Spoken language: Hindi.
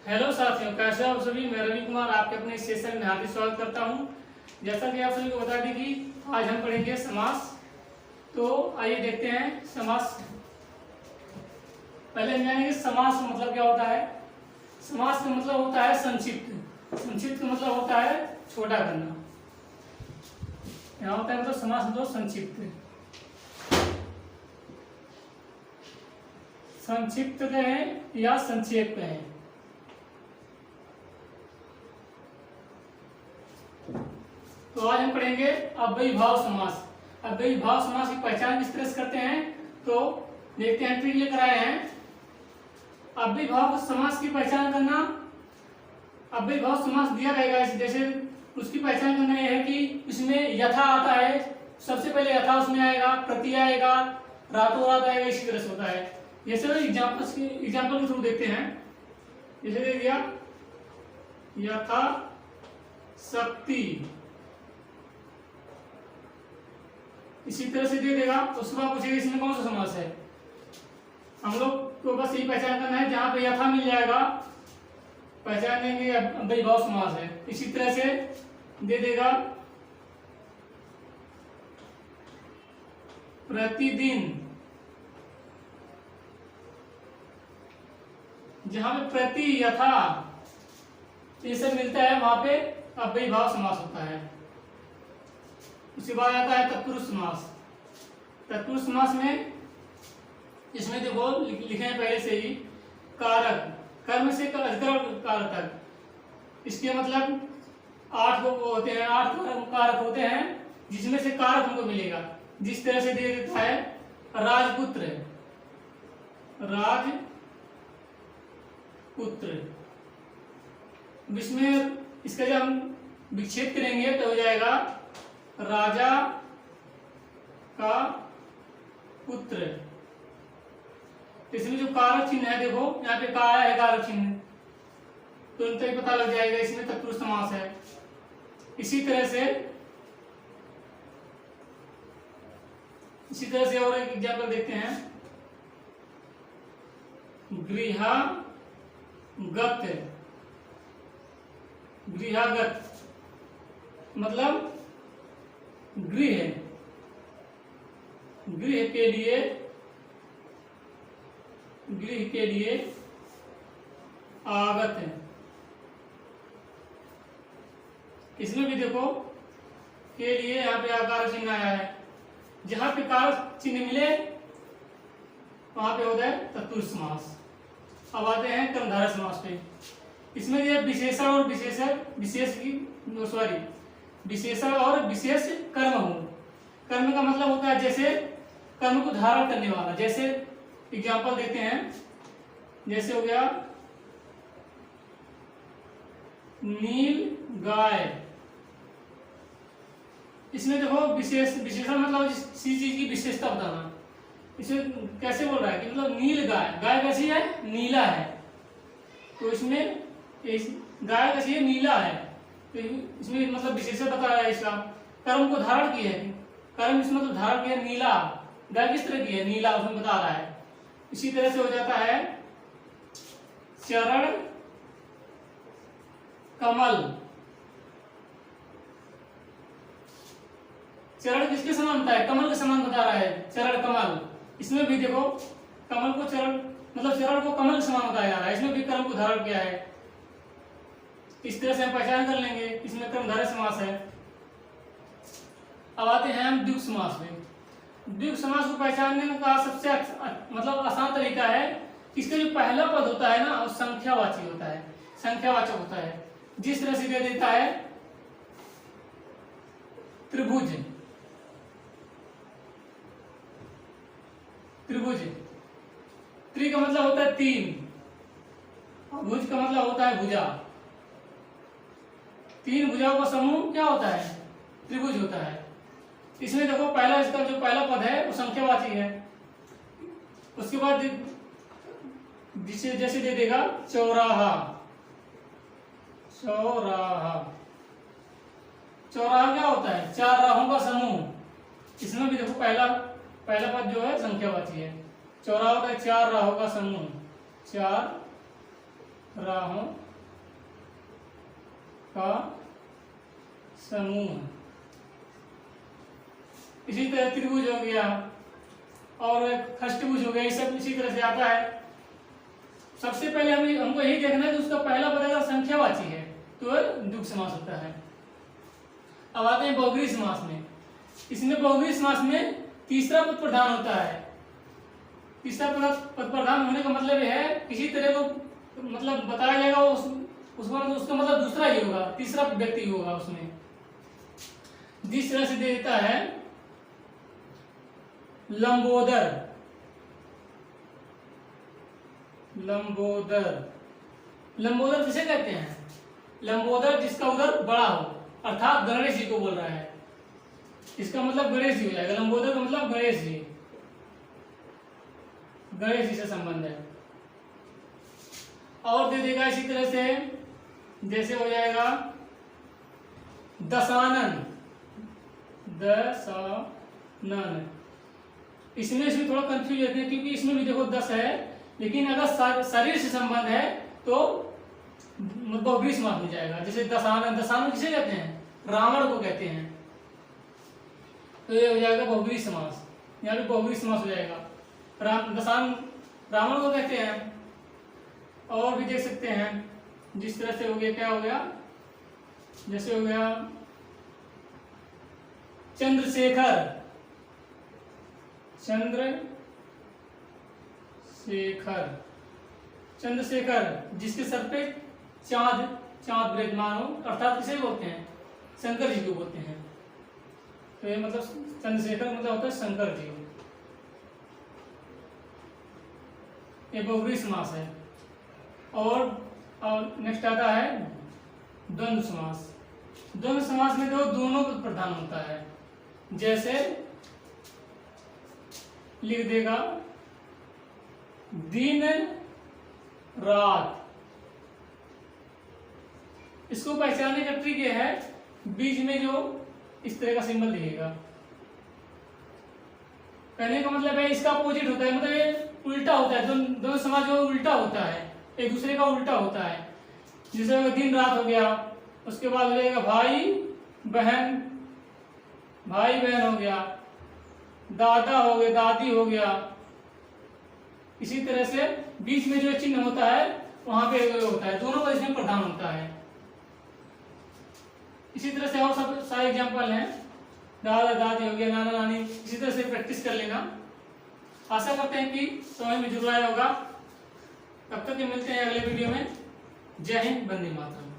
हेलो साथियों, कैसे हो आप सभी। मैं रवि कुमार आपके अपने इस सेशन में हार्दिक स्वागत करता हूं। जैसा कि आप सभी को बता दें कि आज हम पढ़ेंगे समास। तो आइए देखते हैं समास। पहले हम जानेंगे समास का मतलब क्या होता है। समास का मतलब होता है संक्षिप्त। संक्षिप्त का मतलब होता है छोटा करना। यहाँ होता है मतलब समास मतलब संक्षिप्त। संक्षिप्त कहें या संक्षेप कहें। तो आज हम पढ़ेंगे अव्ययीभाव समास। अव्ययीभाव समास की पहचान किस तरह से करते हैं तो देखते हैं। ट्रिक लेकर आए हैं। अव्ययीभाव समास की पहचान करना। अव्ययीभाव समास दिया रहेगा जैसे उसकी पहचान करना यह है कि इसमें यथा आता है। सबसे पहले यथा उसमें आएगा, प्रति आएगा, रातों रात आएगा। इसी तरह से होता है। जैसे एग्जाम्पल के थ्रू देखते हैं। जैसे दे दिया यथा शक्ति, इसी तरह से दे देगा। उसके बाद पूछेगा इसमें कौन सा समास है। हम लोग को बस यही पहचान करना है, जहां पे यथा मिल जाएगा पहचान लेंगे अव्ययीभाव समास है। इसी तरह से दे देगा प्रतिदिन, जहां पे प्रति यथा ये सब मिलता है वहां पे अव्ययीभाव समास होता है। उसके बाद आता है तत्पुरुष समास। तत्पुरुष समास में इसमें देखो लिखे हैं पहले से ही कारक, कर्म से अधिकरण कारक तक। इसके मतलब 8 होते हैं, 8 कारक होते हैं जिसमें से कारक हमको मिलेगा। जिस तरह से दे देता है राजपुत्र, राजपुत्र। इसमें इसका जब हम विच्छेद करेंगे तो हो जाएगा राजा का पुत्र। इसमें जो कारक चिन्ह है देखो यहाँ पे का है कारक चिन्ह, तो इनको ही पता लग जाएगा इसमें तत्पुरुष समास है। इसी तरह से और एक एग्जाम्पल देखते हैं। गृहागत मतलब गृह के लिए आगत है। इसमें भी देखो के लिए यहाँ पे आकार चिन्ह आया है। जहां पे कारक चिन्ह मिले वहां पे होता है तत्पुरुष समास। अब आते हैं कर्मधारय समास पे। इसमें ये विशेषण और विशेष कर्म हो। कर्म का मतलब होता है जैसे कर्म को धारण करने वाला। जैसे एग्जाम्पल देते हैं, जैसे हो गया नील गाय। इसमें देखो विशेषण मतलब किसी चीज की विशेषता बताना। इसमें कैसे बोल रहा है कि मतलब नील गाय, गाय कैसी है, नीला है। तो इसमें गाय कैसी है, नीला है। तो इसमें मतलब विशेषण बता रहा है इसका। कर्म को धारण किया है, कर्म इसमें मतलब धारण किया नीला। गाय किस तरह की है, नीला, उसमें बता रहा है। इसी तरह से हो जाता है चरण कमल। चरण किसके समान होता है, कमल के समान बता रहा है, चरण कमल। इसमें भी देखो कमल को चरण मतलब चरण को कमल के समान बताया जा रहा है। इसमें भी कर्म को धारण किया है। इस तरह से हम पहचान कर लेंगे इसमें कर्मधारय समास है। अब आते हैं हम द्विगु समास में। द्विगु समास को पहचानने का सबसे मतलब आसान तरीका है, इसका जो पहला पद होता है ना वो संख्यावाची होता है, संख्यावाचक होता है। जिस तरह से दे देता है त्रिभुज, त्रि का मतलब होता है 3, और भुज का मतलब होता है भुजा। 3 भुजाओं का समूह क्या होता है, त्रिभुज होता है। इसमें देखो पहला इसका जो पहला पद है वो संख्यावाची है। उसके बाद जैसे दे देगा चौराहा। चौराहा क्या होता है, 4 राहों का समूह। इसमें भी देखो पहला पद जो है संख्यावाची है। चौराहा होता है 4 राहों का समूह, 4 राहों का समूह। इसी तरह त्रिभुज हो गया और खष्टभुज हो गया, ये सब इसी तरह से आता है। सबसे पहले हमको यही देखना है कि उसका पहला पद अगर संख्यावाची है तो द्विगु समास होता है। अब आते हैं बहुब्रीहि समास में। इसमें बहुब्रीहि समास में तीसरा पद प्रधान होता है। तीसरा पद प्रधान होने का मतलब यह है किसी तरह को मतलब बताया जाएगा उसका मतलब दूसरा ही होगा, तीसरा व्यक्ति होगा उसमें। जिस तरह से दे देता है लंबोदर, लंबोदर, लंबोदर किसे कहते हैं? लंबोदर जिसका उदर बड़ा हो, अर्थात गणेश जी को बोल रहा है, इसका मतलब गणेश जी हो जाएगा। लंबोदर का मतलब गणेश जी, गणेश जी से संबंध है। और दे देगा इसी तरह से, जैसे हो जाएगा दशानन, दशानन। इसमें थोड़ा कंफ्यूज होते हैं क्योंकि इसमें भी देखो 10 है, लेकिन अगर शरीर से संबंध है तो बहुब्रीहि समास हो जाएगा। जैसे दशानन, दशानन किसे कहते हैं? रावण को कहते हैं, तो ये हो जाएगा बहुब्रीहि समास। यहाँ पे बहुब्रीहि समास हो जाएगा। दशानन रावण को कहते हैं। और भी देख सकते हैं जिस तरह से हो गया, क्या हो गया, जैसे हो गया चंद्रशेखर, चंद्रशेखर, चंद्रशेखर जिसके सर पे चांद विराजमान हो, अर्थात किसे बोलते हैं? शंकर जी को बोलते हैं। तो ये मतलब चंद्रशेखर मतलब होता है शंकर जी। ये बहुब्रीहि समास है। और नेक्स्ट आता है द्वंद्व समास। द्वंद्व समास में दोनों पद प्रधान होता है। जैसे लिख देगा दिन रात। इसको पहचानने का ट्रिक ये है, बीच में जो इस तरह का सिंबल दिखेगा, कहने का मतलब है इसका अपोजिट होता है, मतलब ये उल्टा होता है। दोनों समाज जो उल्टा होता है, एक दूसरे का उल्टा होता है। जैसे दिन रात हो गया, उसके बाद हो जाएगा भाई बहन, भाई बहन हो गया, दादा हो गया, दादी हो गया। इसी तरह से बीच में जो चिन्ह होता है वहां पे होता है, दोनों का इसमें प्रधान होता है। इसी तरह से और सब सारे एग्जाम्पल हैं, दादा दादी हो गया, नाना नानी। इसी तरह से प्रैक्टिस कर लेना। आशा करते हैं कि समझ में जरूर आया होगा। तब तक मिलते हैं अगले वीडियो में। जय हिंद, वंदे मातरम।